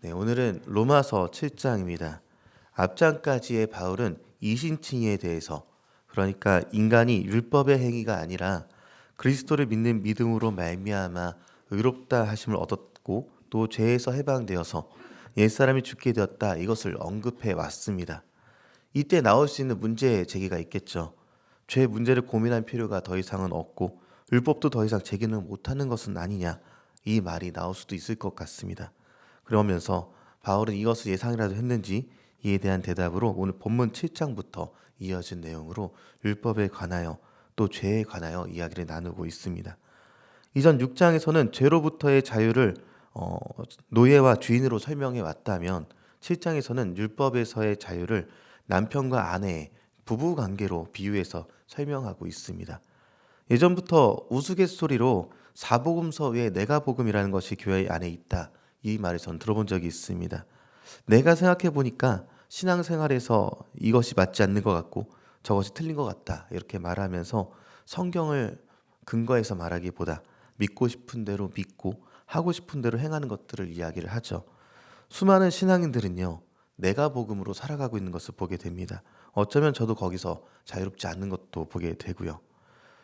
네, 오늘은 로마서 7장입니다. 앞장까지의 바울은 이신칭의에 대해서, 그러니까 인간이 율법의 행위가 아니라 그리스도를 믿는 믿음으로 말미암아 의롭다 하심을 얻었고 또 죄에서 해방되어서 옛사람이 죽게 되었다, 이것을 언급해 왔습니다. 이때 나올 수 있는 문제 제기가 있겠죠. 죄 문제를 고민할 필요가 더 이상은 없고 율법도 더 이상 제기는 못하는 것은 아니냐, 이 말이 나올 수도 있을 것 같습니다. 그러면서 바울은 이것을 예상이라도 했는지 이에 대한 대답으로 오늘 본문 7장부터 이어진 내용으로 율법에 관하여 또 죄에 관하여 이야기를 나누고 있습니다. 이전 6장에서는 죄로부터의 자유를 노예와 주인으로 설명해 왔다면 7장에서는 율법에서의 자유를 남편과 아내의 부부 관계로 비유해서 설명하고 있습니다. 예전부터 우스갯소리로 사복음서 외에 내가복음이라는 것이 교회 안에 있다, 이 말을 전 들어본 적이 있습니다. 내가 생각해 보니까 신앙생활에서 이것이 맞지 않는 것 같고 저것이 틀린 것 같다, 이렇게 말하면서 성경을 근거해서 말하기보다 믿고 싶은 대로 믿고 하고 싶은 대로 행하는 것들을 이야기를 하죠. 수많은 신앙인들은요, 내가 복음으로 살아가고 있는 것을 보게 됩니다. 어쩌면 저도 거기서 자유롭지 않는 것도 보게 되고요.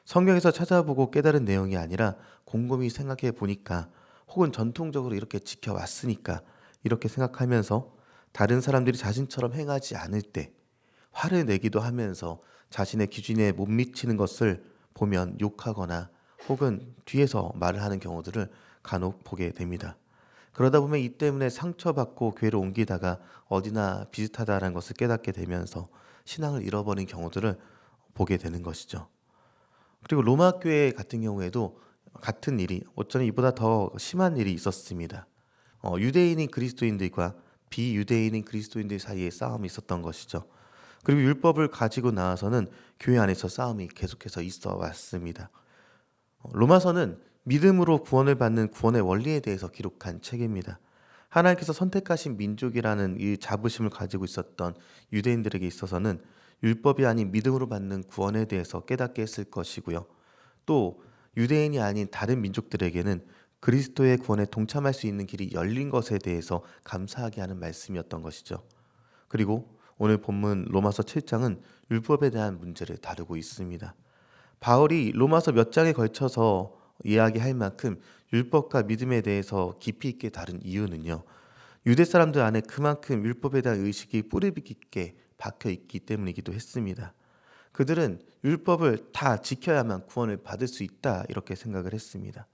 성경에서 찾아보고 깨달은 내용이 아니라 곰곰이 생각해 보니까, 혹은 전통적으로 이렇게 지켜왔으니까 이렇게 생각하면서 다른 사람들이 자신처럼 행하지 않을 때 화를 내기도 하면서 자신의 기준에 못 미치는 것을 보면 욕하거나 혹은 뒤에서 말을 하는 경우들을 간혹 보게 됩니다. 그러다 보면 이 때문에 상처받고 교회를 옮기다가 어디나 비슷하다는 것을 깨닫게 되면서 신앙을 잃어버린 경우들을 보게 되는 것이죠. 그리고 로마 교회 같은 경우에도 같은 일이, 어쩌면 이보다 더 심한 일이 있었습니다. 유대인인 그리스도인들과 비유대인인 그리스도인들 사이에 싸움이 있었던 것이죠. 그리고 율법을 가지고 나와서는 교회 안에서 싸움이 계속해서 있어 왔습니다. 로마서는 믿음으로 구원을 받는 구원의 원리에 대해서 기록한 책입니다. 하나님께서 선택하신 민족이라는 이 자부심을 가지고 있었던 유대인들에게 있어서는 율법이 아닌 믿음으로 받는 구원에 대해서 깨닫게 했을 것이고요. 또 유대인이 아닌 다른 민족들에게는 그리스도의 구원에 동참할 수 있는 길이 열린 것에 대해서 감사하게 하는 말씀이었던 것이죠. 그리고 오늘 본문 로마서 7장은 율법에 대한 문제를 다루고 있습니다. 바울이 로마서 몇 장에 걸쳐서 이야기할 만큼 율법과 믿음에 대해서 깊이 있게 다룬 이유는요, 유대 사람들 안에 그만큼 율법에 대한 의식이 뿌리 깊게 박혀 있기 때문이기도 했습니다. 그들은 율법을 다 지켜야만 구원을 받을 수 있다, 이렇게 생각을 했습니다.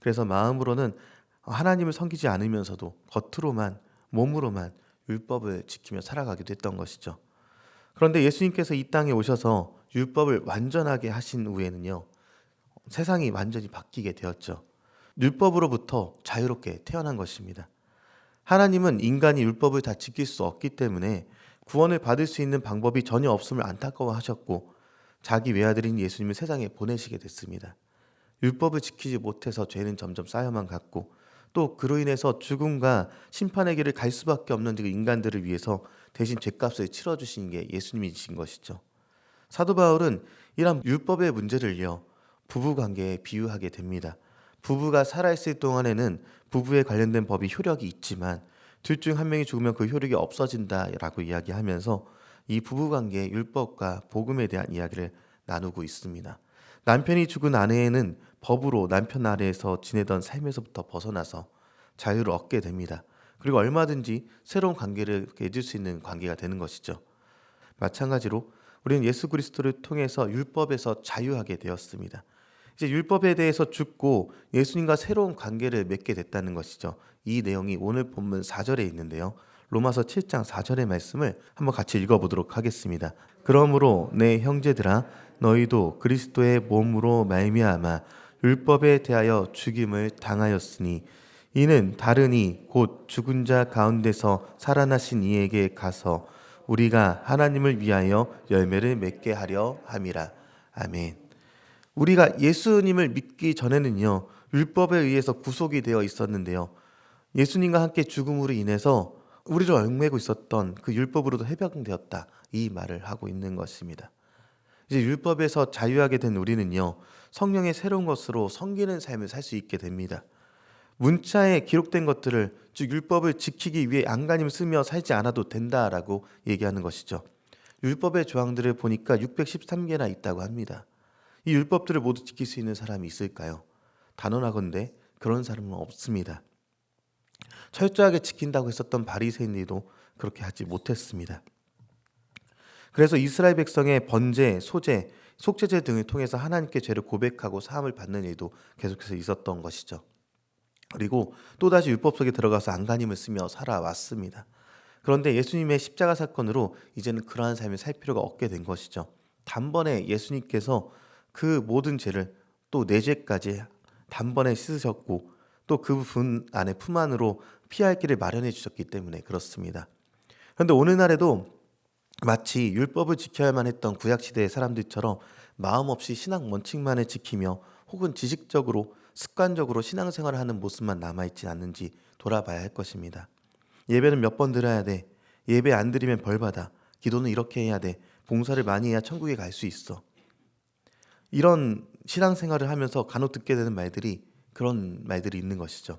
그래서 마음으로는 하나님을 섬기지 않으면서도 겉으로만, 몸으로만 율법을 지키며 살아가기도 했던 것이죠. 그런데 예수님께서 이 땅에 오셔서 율법을 완전하게 하신 후에는요, 세상이 완전히 바뀌게 되었죠. 율법으로부터 자유롭게 태어난 것입니다. 하나님은 인간이 율법을 다 지킬 수 없기 때문에 구원을 받을 수 있는 방법이 전혀 없음을 안타까워하셨고 자기 외아들인 예수님을 세상에 보내시게 됐습니다. 율법을 지키지 못해서 죄는 점점 쌓여만 갔고 또 그로 인해서 죽음과 심판의 길을 갈 수밖에 없는 그 인간들을 위해서 대신 죄값을 치러주신 게 예수님이신 것이죠. 사도 바울은 이런 율법의 문제를요, 부부관계에 비유하게 됩니다. 부부가 살아있을 동안에는 부부에 관련된 법이 효력이 있지만 둘 중 한 명이 죽으면 그 효력이 없어진다라고 이야기하면서 이 부부관계의 율법과 복음에 대한 이야기를 나누고 있습니다. 남편이 죽은 아내는 법으로 남편 아래에서 지내던 삶에서부터 벗어나서 자유를 얻게 됩니다. 그리고 얼마든지 새로운 관계를 맺을 수 있는 관계가 되는 것이죠. 마찬가지로 우리는 예수 그리스도를 통해서 율법에서 자유하게 되었습니다. 이제 율법에 대해서 죽고 예수님과 새로운 관계를 맺게 됐다는 것이죠. 이 내용이 오늘 본문 4절에 있는데요. 로마서 7장 4절의 말씀을 한번 같이 읽어보도록 하겠습니다. 그러므로 내 형제들아, 너희도 그리스도의 몸으로 말미암아 율법에 대하여 죽임을 당하였으니 이는 다르니 곧 죽은 자 가운데서 살아나신 이에게 가서 우리가 하나님을 위하여 열매를 맺게 하려 함이라. 아멘. 우리가 예수님을 믿기 전에는요, 율법에 의해서 구속이 되어 있었는데요, 예수님과 함께 죽음으로 인해서 우리를 얽매고 있었던 그 율법으로도 해방되었다, 이 말을 하고 있는 것입니다. 이제 율법에서 자유하게 된 우리는요, 성령의 새로운 것으로 섬기는 삶을 살 수 있게 됩니다. 문자에 기록된 것들을, 즉 율법을 지키기 위해 안간힘 쓰며 살지 않아도 된다라고 얘기하는 것이죠. 율법의 조항들을 보니까 613개나 있다고 합니다. 이 율법들을 모두 지킬 수 있는 사람이 있을까요? 단언하건대 그런 사람은 없습니다. 철저하게 지킨다고 했었던 바리새인들도 그렇게 하지 못했습니다. 그래서 이스라엘 백성의 번제, 소제, 속죄제 등을 통해서 하나님께 죄를 고백하고 사함을 받는 일도 계속해서 있었던 것이죠. 그리고 또다시 율법 속에 들어가서 안간힘을 쓰며 살아왔습니다. 그런데 예수님의 십자가 사건으로 이제는 그러한 삶을 살 필요가 없게 된 것이죠. 단번에 예수님께서 그 모든 죄를, 또 내 죄까지 단번에 씻으셨고, 또 그분 안에 품 안으로 피할 길을 마련해 주셨기 때문에 그렇습니다. 그런데 오늘날에도 마치 율법을 지켜야만 했던 구약시대의 사람들처럼 마음 없이 신앙 원칙만을 지키며 혹은 지식적으로 습관적으로 신앙생활을 하는 모습만 남아있지 않는지 돌아봐야 할 것입니다. 예배는 몇 번 드려야 돼. 예배 안 드리면 벌받아. 기도는 이렇게 해야 돼. 봉사를 많이 해야 천국에 갈 수 있어. 이런 신앙생활을 하면서 간혹 듣게 되는 말들이, 그런 말들이 있는 것이죠.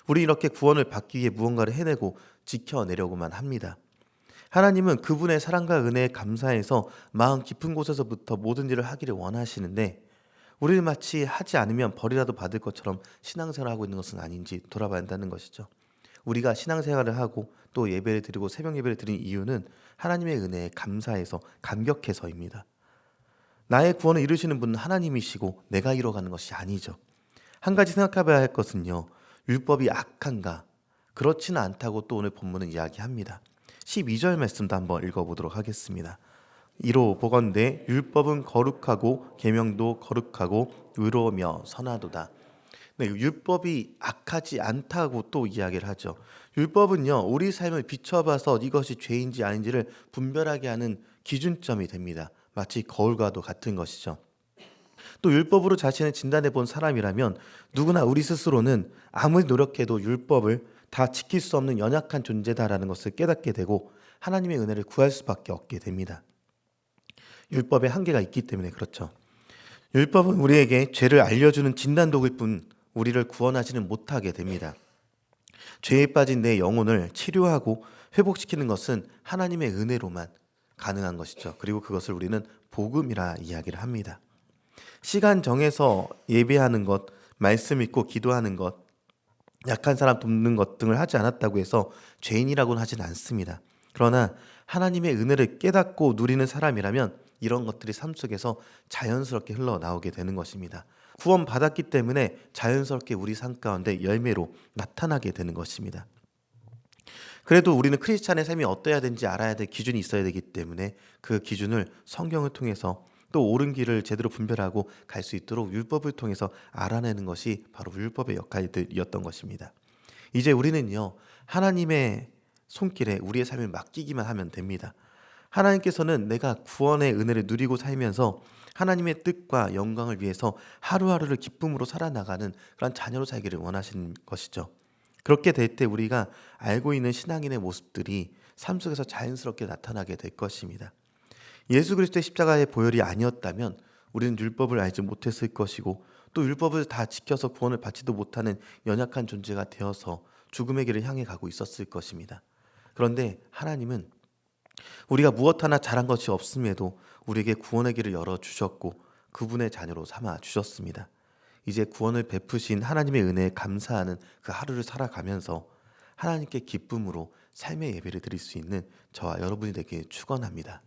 우리 이렇게 구원을 받기 위해 무언가를 해내고 지켜내려고만 합니다. 하나님은 그분의 사랑과 은혜에 감사해서 마음 깊은 곳에서부터 모든 일을 하기를 원하시는데, 우리를 마치 하지 않으면 벌이라도 받을 것처럼 신앙생활을 하고 있는 것은 아닌지 돌아봐야 한다는 것이죠. 우리가 신앙생활을 하고 또 예배를 드리고 새벽 예배를 드린 이유는 하나님의 은혜에 감사해서, 감격해서입니다. 나의 구원을 이루시는 분은 하나님이시고 내가 이뤄가는 것이 아니죠. 한 가지 생각해봐야 할 것은요, 율법이 악한가? 그렇지는 않다고 또 오늘 본문은 이야기합니다. 12절 말씀도 한번 읽어보도록 하겠습니다. 이로 보건대 율법은 거룩하고 계명도 거룩하고 의로우며 선하도다. 네, 율법이 악하지 않다고 또 이야기를 하죠. 율법은요, 우리 삶을 비춰봐서 이것이 죄인지 아닌지를 분별하게 하는 기준점이 됩니다. 마치 거울과도 같은 것이죠. 또 율법으로 자신을 진단해 본 사람이라면 누구나 우리 스스로는 아무리 노력해도 율법을 다 지킬 수 없는 연약한 존재다라는 것을 깨닫게 되고 하나님의 은혜를 구할 수밖에 없게 됩니다. 율법에 한계가 있기 때문에 그렇죠. 율법은 우리에게 죄를 알려주는 진단독일 뿐 우리를 구원하지는 못하게 됩니다. 죄에 빠진 내 영혼을 치료하고 회복시키는 것은 하나님의 은혜로만 가능한 것이죠. 그리고 그것을 우리는 복음이라 이야기를 합니다. 시간 정해서 예배하는 것, 말씀 읽고 기도하는 것, 약한 사람 돕는 것 등을 하지 않았다고 해서 죄인이라고는 하진 않습니다. 그러나 하나님의 은혜를 깨닫고 누리는 사람이라면 이런 것들이 삶 속에서 자연스럽게 흘러나오게 되는 것입니다. 구원받았기 때문에 자연스럽게 우리 삶 가운데 열매로 나타나게 되는 것입니다. 그래도 우리는 크리스찬의 삶이 어떠해야 되는지 알아야 될 기준이 있어야 되기 때문에 그 기준을 성경을 통해서 또 옳은 길을 제대로 분별하고 갈 수 있도록 율법을 통해서 알아내는 것이 바로 율법의 역할이었던 것입니다. 이제 우리는요, 하나님의 손길에 우리의 삶을 맡기기만 하면 됩니다. 하나님께서는 내가 구원의 은혜를 누리고 살면서 하나님의 뜻과 영광을 위해서 하루하루를 기쁨으로 살아나가는 그런 자녀로 살기를 원하시는 것이죠. 그렇게 될 때 우리가 알고 있는 신앙인의 모습들이 삶 속에서 자연스럽게 나타나게 될 것입니다. 예수 그리스도의 십자가의 보혈이 아니었다면 우리는 율법을 알지 못했을 것이고 또 율법을 다 지켜서 구원을 받지도 못하는 연약한 존재가 되어서 죽음의 길을 향해 가고 있었을 것입니다. 그런데 하나님은 우리가 무엇 하나 잘한 것이 없음에도 우리에게 구원의 길을 열어주셨고 그분의 자녀로 삼아 주셨습니다. 이제 구원을 베푸신 하나님의 은혜에 감사하는 그 하루를 살아가면서 하나님께 기쁨으로 삶의 예배를 드릴 수 있는 저와 여러분이 되길 축원합니다.